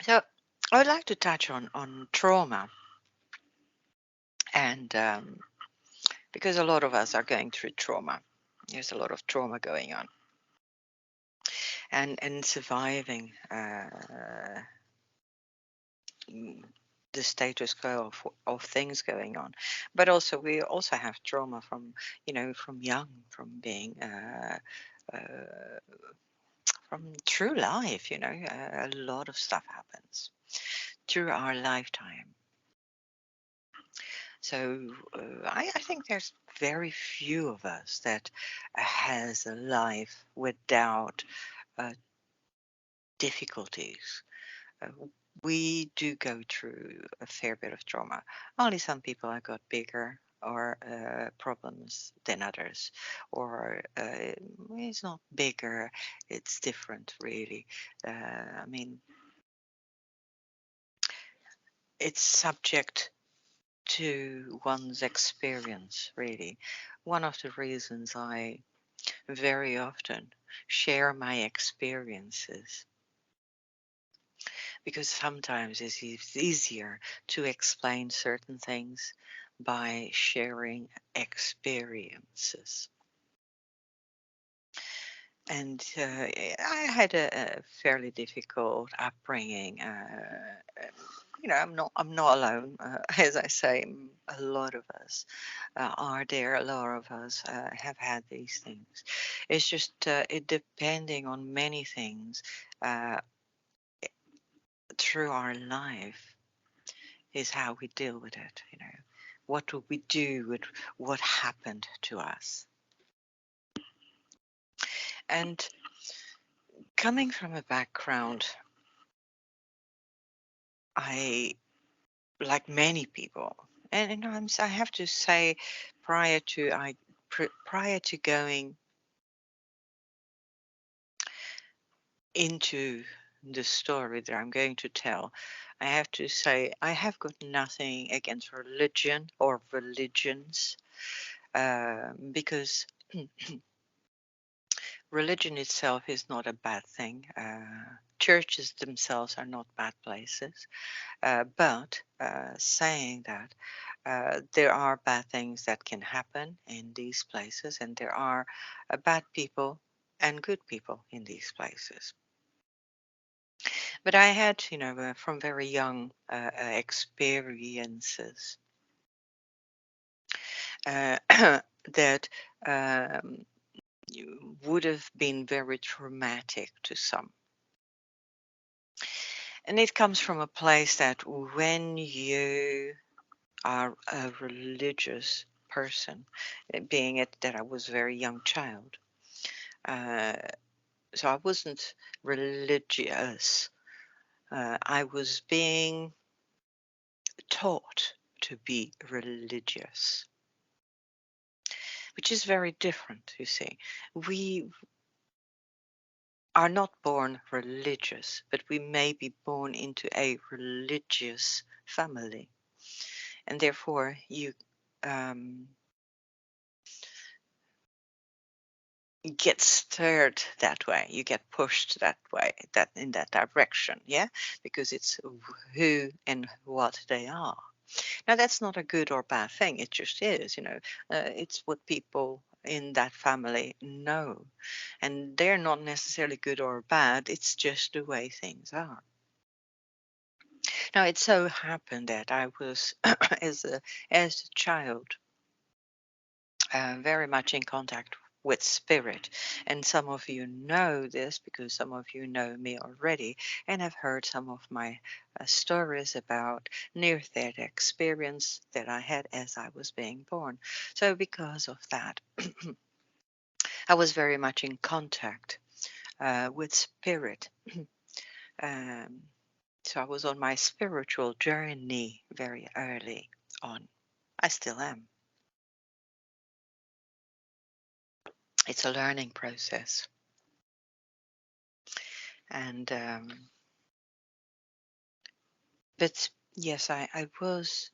So I would like to touch on trauma, and because a lot of us are going through trauma, there's a lot of trauma going on, and surviving mm, the status quo of things going on, but also we also have trauma from from young, from being uh, from true life. A lot of stuff happens through our lifetime. So I think there's very few of us that has a life without uh, difficulties. Uh, we do go through a fair bit of trauma. Only some people have got bigger or problems than others, or it's not bigger, it's different, really. I mean, it's subject to one's experience, really. One of the reasons I very often share my experiences, because sometimes it's easier to explain certain things by sharing experiences. And I had a fairly difficult upbringing. I'm not alone. As I say, a lot of us are there. A lot of us have had these things. It's just it depending on many things uh, through our life is how we deal with it. What do we do with what happened to us? And coming from a background, I like many people, and I have to say, prior to going into the story that I'm going to tell, I have to say I have got nothing against religion or religions, because religion itself is not a bad thing. Churches themselves are not bad places. But saying that, there are bad things that can happen in these places, and there are bad people and good people in these places. But I had, from very young experiences uh, that um, would have been very traumatic to some. And it comes from a place that when you are a religious person, being it that I was a very young child. Uh, so I wasn't religious. I was being taught to be religious, which is very different, you see. We are not born religious, but we may be born into a religious family. And therefore, um, get stirred that way, you get pushed that way, that in that direction, yeah, because it's who and what they are. Now that's not a good or bad thing, it just is, it's what people in that family know, and they're not necessarily good or bad, it's just the way things are. Now it so happened that I was as a child very much in contact with spirit. And some of you know this because some of you know me already and have heard some of my stories about near death experience that I had as I was being born. So, because of that, I was very much in contact with spirit. um, so, I was on my spiritual journey very early on. I still am. It's a learning process. And but yes, I was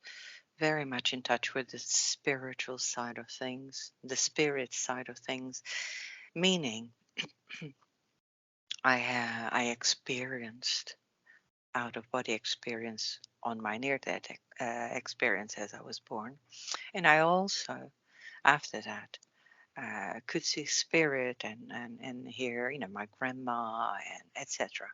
very much in touch with the spiritual side of things, the spirit side of things, meaning I experienced out of body experience on my near death experience as I was born. And I also, after that, could see spirit and hear, my grandma and etc.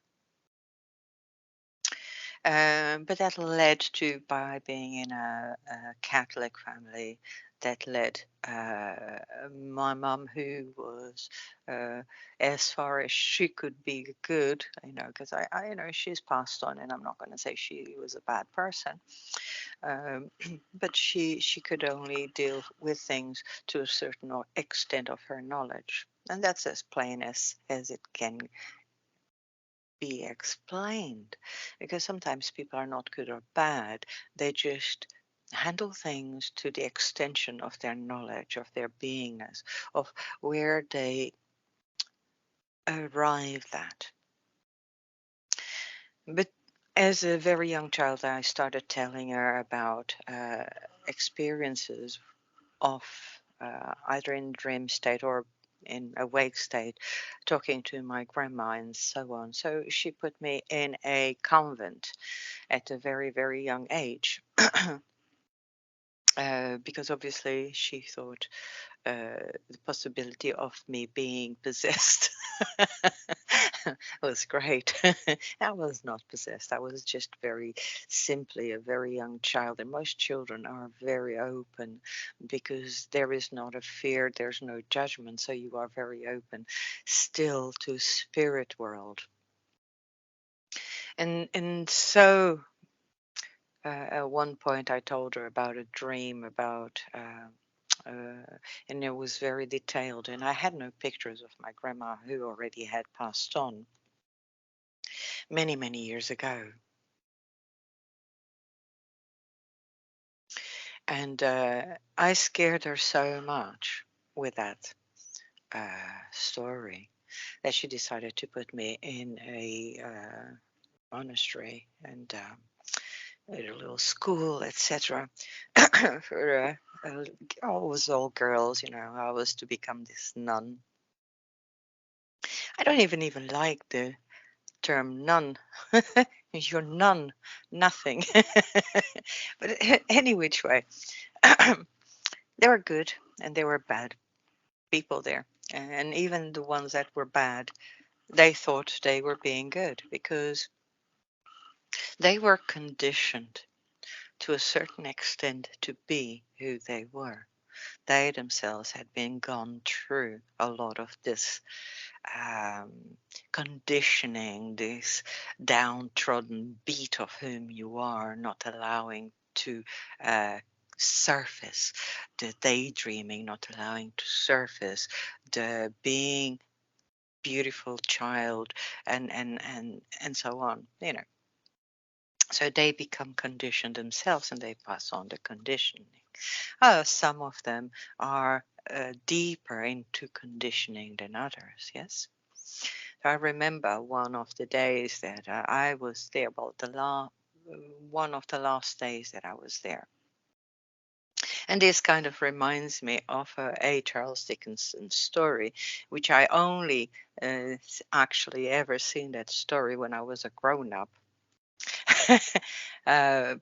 But that led to, by being in a Catholic family, that led my mum, who was uh, as far as she could be good, because she's passed on, and I'm not going to say she was a bad person, but she could only deal with things to a certain extent of her knowledge, and that's as plain as it can be explained, because sometimes people are not good or bad, they just handle things to the extension of their knowledge, of their beingness, of where they arrived at. But as a very young child, I started telling her about experiences of either in dream state or in awake state, talking to my grandma and so on. So she put me in a convent at a very, very young age. Because obviously she thought the possibility of me being possessed was great. I was not possessed. I was just very simply a very young child. And most children are very open because there is not a fear, there's no judgment. So you are very open still to spirit world. And so at one point, I told her about a dream about, and it was very detailed. And I had no pictures of my grandma, who already had passed on many, many years ago. And I scared her so much with that story that she decided to put me in a monastery and a little school, etc. for always all girls. I was to become this nun. I don't even like the term nun. You're none, nothing. But any which way, they were good and they were bad people there. And even the ones that were bad, they thought they were being good because they were conditioned to a certain extent to be who they were. They themselves had been gone through a lot of this um, conditioning, this downtrodden beat of whom you are, not allowing to uh, surface the daydreaming, not allowing to surface the being beautiful child, and so on. So they become conditioned themselves, and they pass on the conditioning. Some of them are deeper into conditioning than others. Yes. I remember one of the days that I was there, one of the last days that I was there. And this kind of reminds me of a Charles Dickens story, which I only actually ever seen that story when I was a grown up.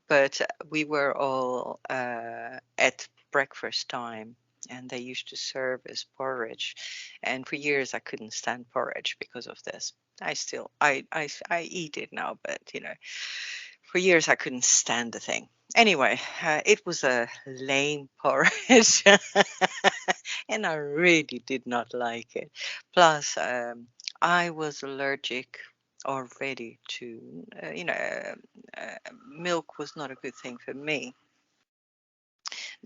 But we were all at breakfast time, and they used to serve as porridge. And for years, I couldn't stand porridge because of this. I eat it now, but for years I couldn't stand the thing. Anyway, it was a lame porridge, and I really did not like it. Plus, I was allergic already to, milk was not a good thing for me.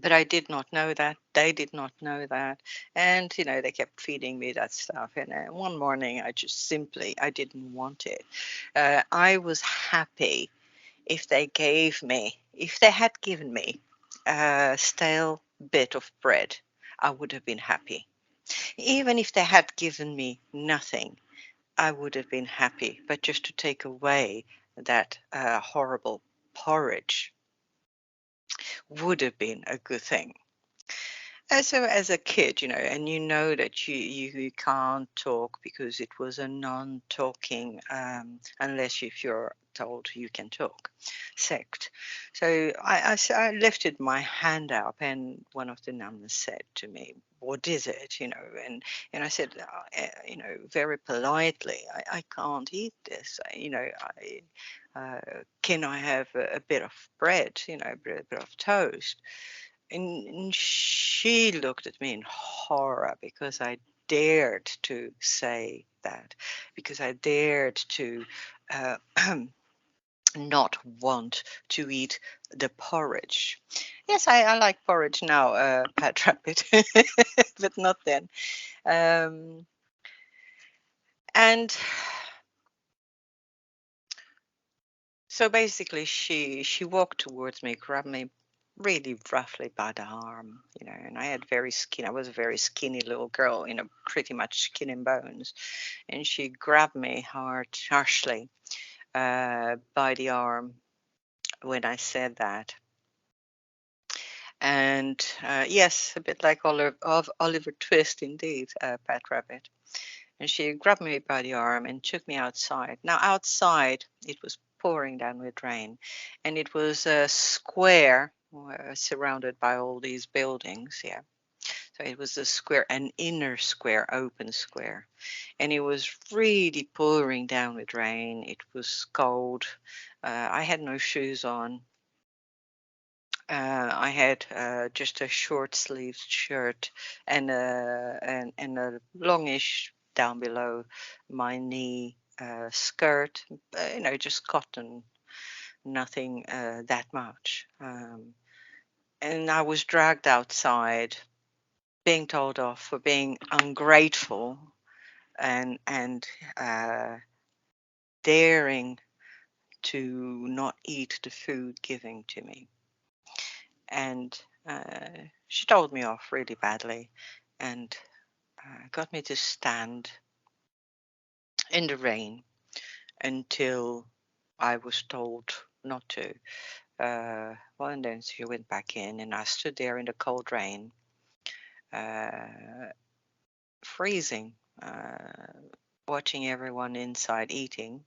But I did not know that. They did not know that. And, they kept feeding me that stuff. And one morning, I didn't want it. I was happy if they had given me a stale bit of bread, I would have been happy. Even if they had given me nothing, I would have been happy. But just to take away that horrible porridge would have been a good thing. as a kid, and you know that you can't talk because it was a non-talking, unless if you're told you can talk, sect. So I lifted my hand up, and one of the nuns said to me, "What is it?" And I said, very politely, I can't eat this. Can I have a bit of bread, a bit of toast? And she looked at me in horror because I dared to say that, because I dared to uh, not want to eat the porridge. Yes, I like porridge now, Pat Rabbit, but not then. Um, and so basically, she walked towards me, grabbed me really roughly by the arm, and I was a very skinny little girl, pretty much skin and bones, and she grabbed me harshly by the arm when I said that. And yes, a bit like Oliver Twist, indeed, Pat Rabbit. And she grabbed me by the arm and took me outside. Now, outside, it was pouring down with rain, and it was a square surrounded by all these buildings. Yeah. So it was a square, an inner square, open square. And it was really pouring down with rain. It was cold. I had no shoes on. I had just a short sleeved shirt and a longish down below my knee skirt, just cotton, nothing that much. And I was dragged outside, being told off for being ungrateful and daring to not eat the food given to me. And she told me off really badly and got me to stand in the rain until I was told not to. Well, and then she went back in, and I stood there in the cold rain, uh, freezing, watching everyone inside eating.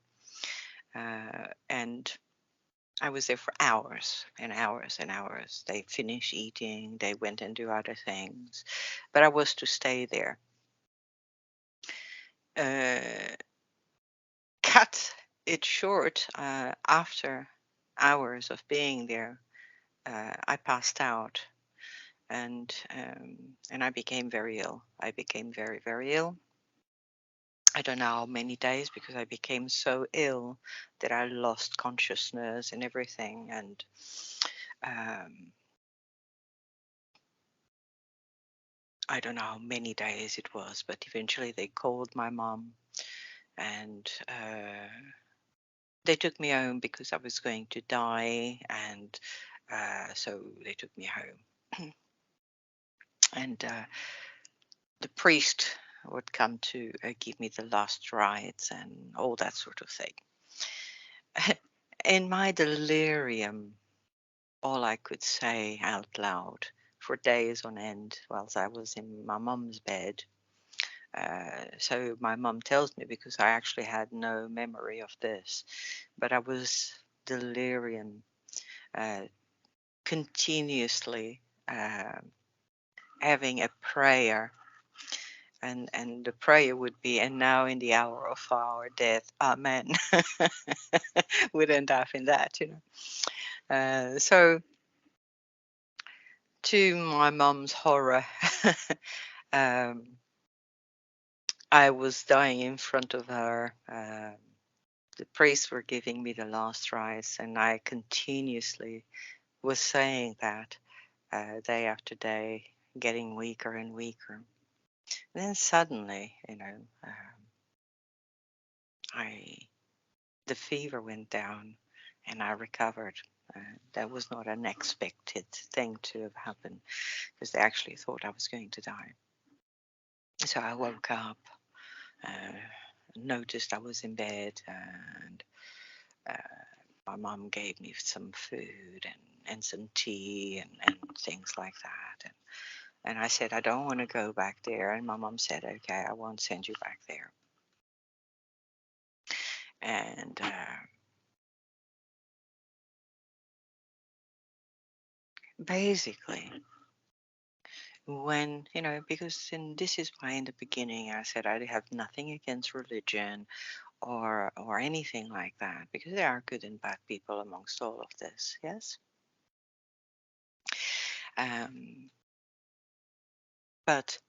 And I was there for hours and hours and hours. They finished eating, they went and do other things, but I was to stay there. Uh, Cut it short, after hours of being there, I passed out and I became very ill. I became very, very ill. I don't know how many days because I became so ill that I lost consciousness and everything. And um, I don't know how many days it was, but eventually they called my mom and they took me home because I was going to die. And so they took me home. And the priest would come to give me the last rites and all that sort of thing. In my delirium, all I could say out loud for days on end whilst I was in my mum's bed. So my mum tells me, because I actually had no memory of this, but I was delirium, uh, continuously having a prayer, and the prayer would be, "And now in the hour of our death, Amen." Would end up in that. So to my mum's horror, um, I was dying in front of her. The priests were giving me the last rites, and I continuously was saying that day after day, getting weaker and weaker. And then suddenly, I the fever went down, and I recovered. That was not an expected thing to have happened because they actually thought I was going to die. So I woke up, uh, noticed I was in bed, and uh, my mom gave me some food and some tea and things like that. And I said, I don't want to go back there. And my mom said, okay, I won't send you back there. And basically, when, because this is why in the beginning I said I have nothing against religion or anything like that, because there are good and bad people amongst all of this, yes? Um, but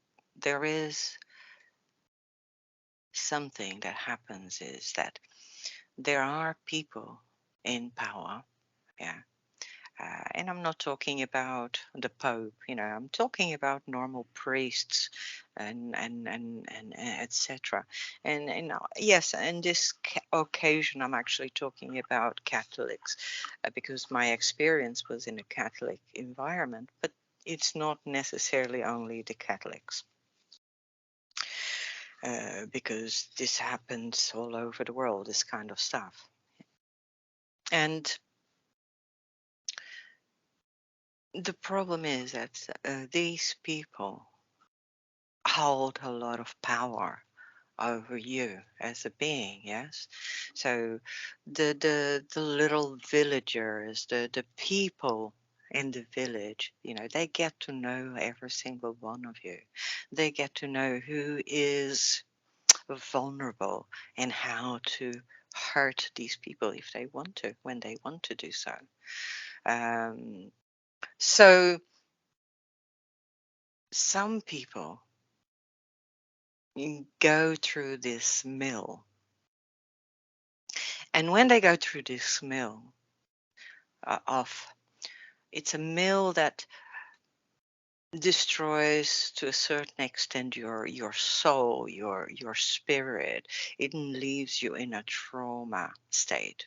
there is something that happens is that there are people in power, yeah. And I'm not talking about the Pope, I'm talking about normal priests and etc. And yes, in this occasion, I'm actually talking about Catholics because my experience was in a Catholic environment, but it's not necessarily only the Catholics. Because this happens all over the world, this kind of stuff. And the problem is that these people hold a lot of power over you as a being, yes? So the little villagers, the people in the village, they get to know every single one of you. They get to know who is vulnerable and how to hurt these people if they want to, when they want to do so. Um, so some people go through this mill, and when they go through this mill of it's a mill that destroys to a certain extent your soul, your spirit. It leaves you in a trauma state.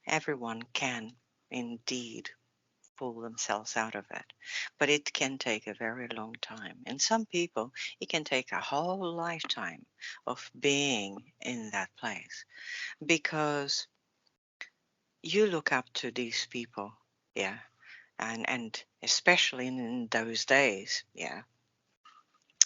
Everyone can indeed pull themselves out of it, but it can take a very long time. And some people, it can take a whole lifetime of being in that place because you look up to these people, yeah, and especially in those days, yeah,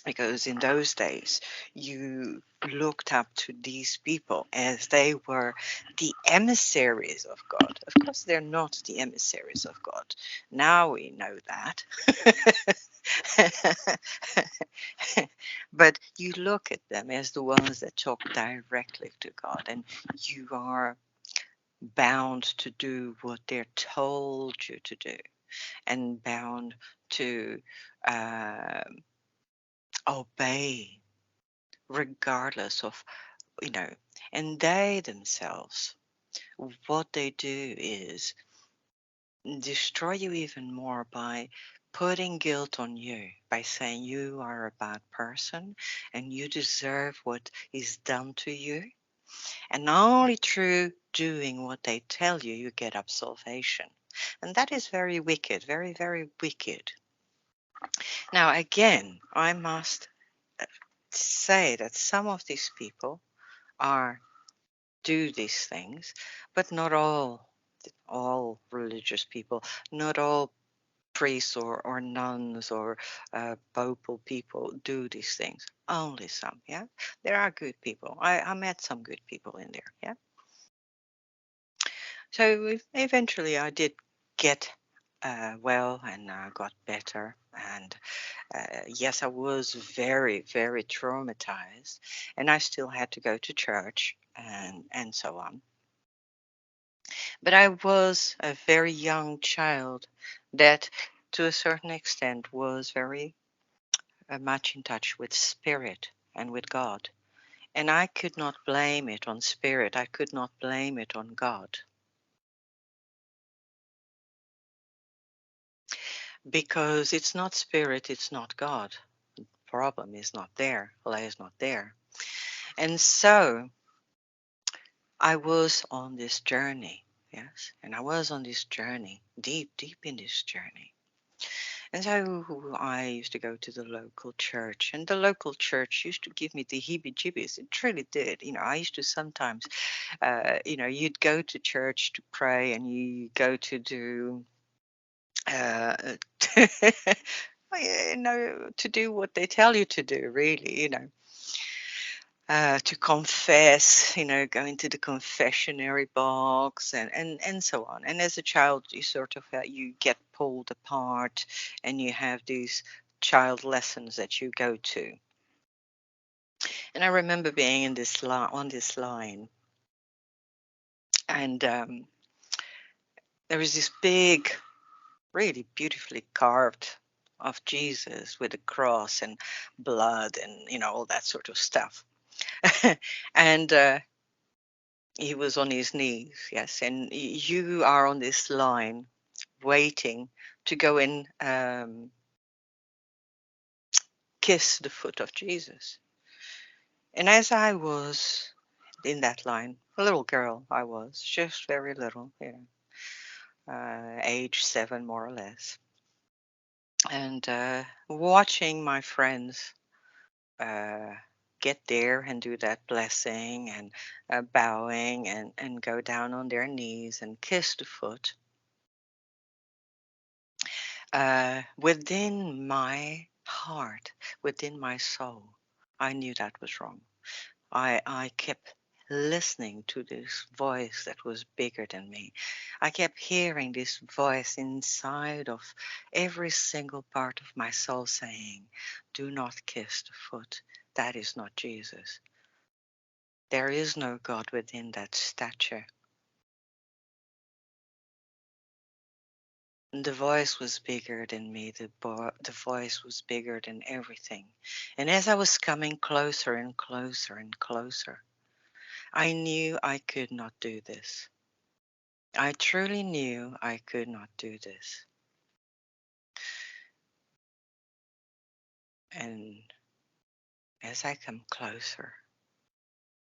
because in those days you looked up to these people as they were the emissaries of God. Of course, they're not the emissaries of God. Now we know that. But you look at them as the ones that talk directly to God, and you are bound to do what they're told you to do, and bound to uh, obey regardless of, you know, and they themselves, what they do is destroy you even more by putting guilt on you, by saying you are a bad person and you deserve what is done to you. And only through doing what they tell you, you get absolvation. And that is very wicked, very, very wicked. Now, again, I must say that some of these people are do these things, but not all religious people, not all priests or nuns or popal people do these things. Only some, yeah. There are good people. I met some good people in there, yeah. So eventually, I did get well and got better. And yes, I was very, very traumatized, and I still had to go to church and so on. But I was a very young child that, to a certain extent, was very much in touch with spirit and with God. And I could not blame it on spirit. I could not blame it on God because it's not spirit, it's not God. Problem is not there, lies not there. And so I was on this journey, yes, and I was on this journey, deep, deep in this journey. And so I used to go to the local church, and the local church used to give me the heebie-jeebies. It really did. I used to sometimes, you'd go to church to pray, and you go to do uh, to do what they tell you to do, really, to confess, go into the confessionary box and so on. And as a child, you sort of you get pulled apart, and you have these child lessons that you go to. And I remember being in this on this line, and there was this big, really beautifully carved of Jesus with a cross and blood and all that sort of stuff. And he was on his knees, yes, and you are on this line waiting to go and kiss the foot of Jesus. And as I was in that line, a little girl I was, just very little, age 7 more or less, and watching my friends uh, get there and do that blessing and bowing and go down on their knees and kiss the foot. Within my heart, within my soul, I knew that was wrong. I kept listening to this voice that was bigger than me. I kept hearing this voice inside of every single part of my soul saying, "Do not kiss the foot. That is not Jesus. There is no God within that statue." The voice was bigger than me. The voice was bigger than everything. And as I was coming closer and closer and closer, I knew I could not do this. I truly knew I could not do this. And as I come closer,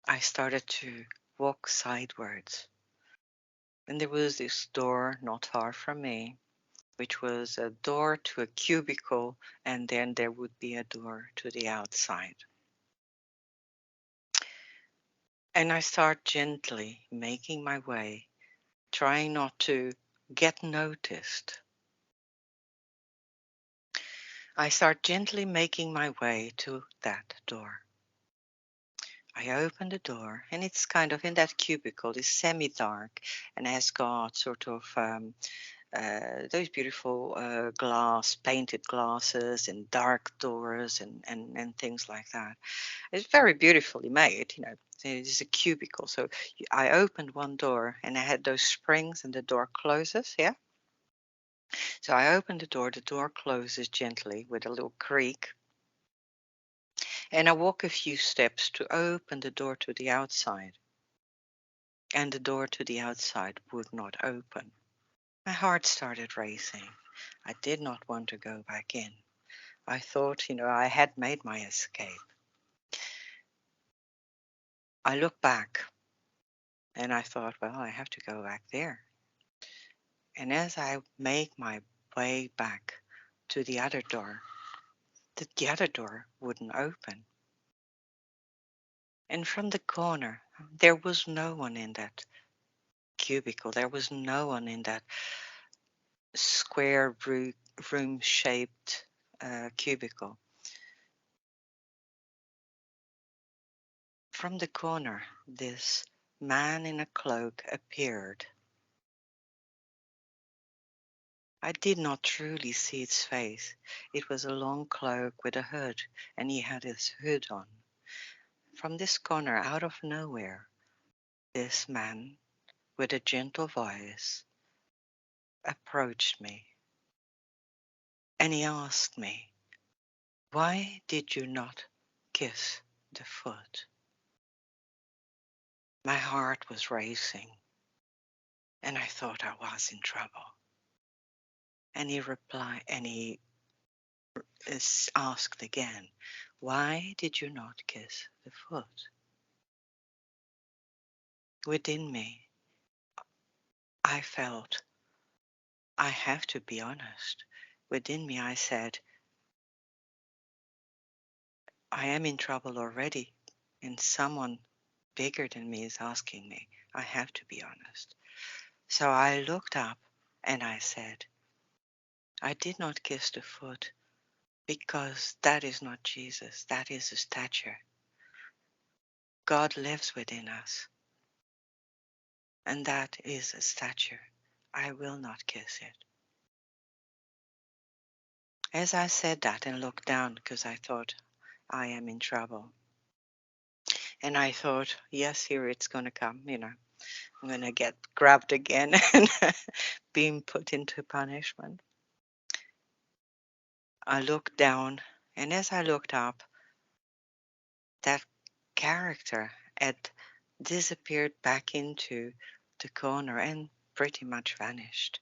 I started to walk sideways. And there was this door not far from me, which was a door to a cubicle, and then there would be a door to the outside. And I start gently making my way, trying not to get noticed. I start gently making my way to that door. I open the door, and it's kind of in that cubicle, it's semi-dark, and has got sort of those beautiful painted glasses and dark doors and things like that. It's very beautifully made. It is a cubicle. So I opened one door, and I had those springs, and the door closes. Yeah. So I opened the door closes gently with a little creak, and I walk a few steps to open the door to the outside. And the door to the outside would not open. My heart started racing. I did not want to go back in. I thought, I had made my escape. I looked back and I thought, well, I have to go back there. And as I make my way back to the other door, the other door wouldn't open. And from the corner, there was no one in that cubicle. There was no one in that square room shaped cubicle. From the corner, this man in a cloak appeared. I did not truly see its face. It was a long cloak with a hood, and he had his hood on. From this corner, out of nowhere, this man, with a gentle voice, approached me, and he asked me, "Why did you not kiss the foot?" My heart was racing, and I thought I was in trouble. And he replied, and he is asked again, "Why did you not kiss the foot?" Within me, I felt, I have to be honest. Within me, I said, I am in trouble already, and someone bigger than me is asking me. I have to be honest. So I looked up and I said, I did not kiss the foot because that is not Jesus. That is a statue. God lives within us, and that is a statue. I will not kiss it. As I said that and looked down, because I thought I am in trouble, and I thought, yes, here it's going to come, I'm going to get grabbed again and being put into punishment. I looked down, and as I looked up, that character had disappeared back into the corner and pretty much vanished.